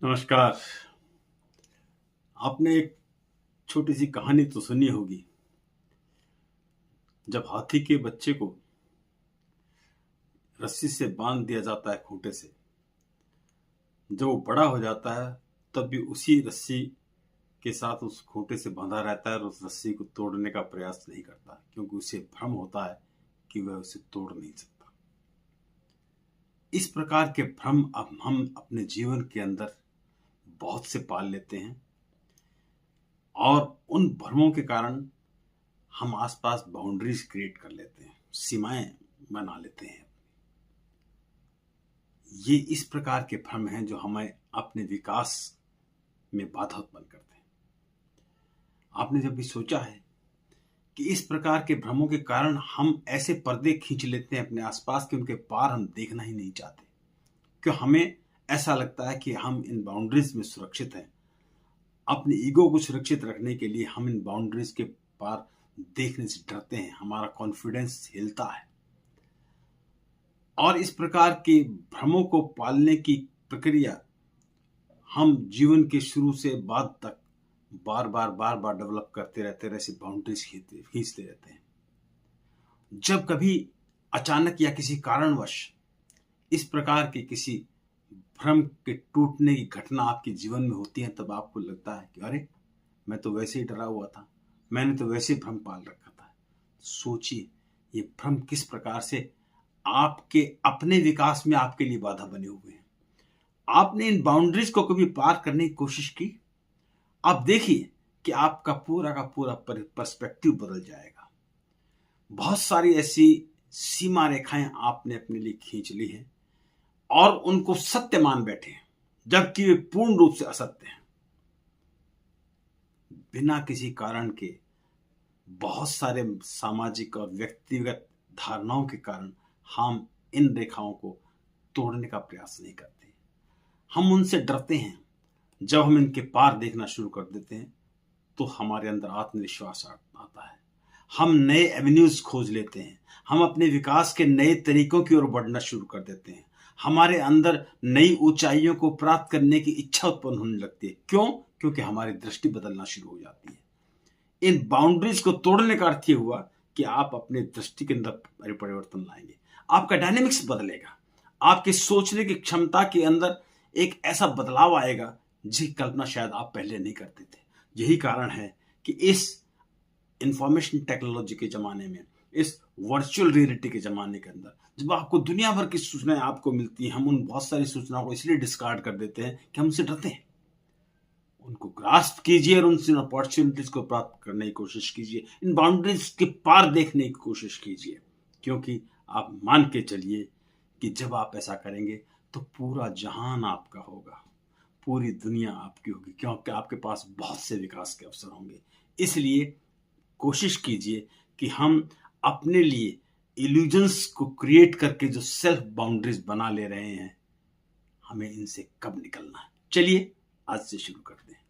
नमस्कार। आपने एक छोटी सी कहानी तो सुनी होगी। जब हाथी के बच्चे को रस्सी से बांध दिया जाता है खूंटे से, जब वो बड़ा हो जाता है तब भी उसी रस्सी के साथ उस खूंटे से बंधा रहता है और उस रस्सी को तोड़ने का प्रयास नहीं करता, क्योंकि उसे भ्रम होता है कि वह उसे तोड़ नहीं सकता। इस प्रकार के भ्रम अब हम अपने जीवन के अंदर बहुत से पाल लेते हैं और उन भ्रमों के कारण हम आसपास बाउंड्रीज क्रिएट कर लेते हैं, सीमाएं बना लेते हैं। ये इस प्रकार के भ्रम हैं जो हमें अपने विकास में बाधा उत्पन्न करते हैं। आपने जब भी सोचा है कि इस प्रकार के भ्रमों के कारण हम ऐसे पर्दे खींच लेते हैं अपने आसपास कि उनके पार हम देखना ही नहीं चाहते, क्यों हमें ऐसा लगता है कि हम इन बाउंड्रीज में सुरक्षित हैं। अपने ईगो को सुरक्षित रखने के लिए हम इन बाउंड्रीज के पार देखने से डरते हैं, हमारा कॉन्फिडेंस हिलता है। और इस प्रकार के भ्रमों को पालने की प्रक्रिया हम जीवन के शुरू से बाद तक बार बार डेवलप करते रहते हैं, ऐसी बाउंड्रीज खींचते रहते हैं। जब कभी अचानक या किसी कारणवश इस प्रकार के किसी भ्रम के टूटने की घटना आपके जीवन में होती है, तब आपको लगता है कि अरे, मैं तो वैसे ही डरा हुआ था, मैंने तो वैसे ही भ्रम पाल रखा था। सोचिए, ये भ्रम किस प्रकार से आपके अपने विकास में आपके लिए बाधा बने हुए हैं। आपने इन बाउंड्रीज को कभी पार करने की कोशिश की? आप देखिए कि आपका पूरा का पूरा पर्सपेक्टिव बदल जाएगा। बहुत सारी ऐसी सीमा रेखाएं आपने अपने लिए खींच ली हैं और उनको सत्य मान बैठे हैं, जबकि वे पूर्ण रूप से असत्य हैं। बिना किसी कारण के बहुत सारे सामाजिक और व्यक्तिगत धारणाओं के कारण हम इन रेखाओं को तोड़ने का प्रयास नहीं करते। हम उनसे डरते हैं। जब हम इनके पार देखना शुरू कर देते हैं तो हमारे अंदर आत्मविश्वास आता है। हम नए एवेन्यूज खोज लेते हैं। हम अपने विकास के नए तरीकों की ओर बढ़ना शुरू कर देते हैं। हमारे अंदर नई ऊंचाइयों को प्राप्त करने की इच्छा उत्पन्न होने लगती है। क्यों? क्योंकि हमारी दृष्टि बदलना शुरू हो जाती है। इन बाउंड्रीज को तोड़ने का अर्थ ये हुआ कि आप अपने दृष्टि के अंदर परिवर्तन लाएंगे। आपका डायनेमिक्स बदलेगा। आपके सोचने की क्षमता के अंदर एक ऐसा बदलाव आएगा जिसकी कल्पना शायद आप पहले नहीं करते थे। यही कारण है कि इस इंफॉर्मेशन टेक्नोलॉजी के जमाने में, इस वर्चुअल रियलिटी के जमाने के अंदर, जब आपको दुनिया भर की सूचनाएं आपको मिलती हैं, हम उन बहुत सारी सूचनाओं को इसलिए डिस्कार्ड कर देते हैं कि हम उनसे डरते हैं। उनको ग्रास्प कीजिए और उनसे अपॉर्चुनिटीज को प्राप्त करने की कोशिश कीजिए। इन बाउंड्रीज के पार देखने की कोशिश कीजिए, क्योंकि आप मान के चलिए कि जब आप ऐसा करेंगे तो पूरा जहान आपका होगा, पूरी दुनिया आपकी होगी, क्योंकि आपके पास बहुत से विकास के अवसर होंगे। इसलिए कोशिश कीजिए कि हम अपने लिए इल्यूजन्स को क्रिएट करके जो सेल्फ बाउंड्रीज बना ले रहे हैं, हमें इनसे कब निकलना है। चलिए आज से शुरू करते हैं।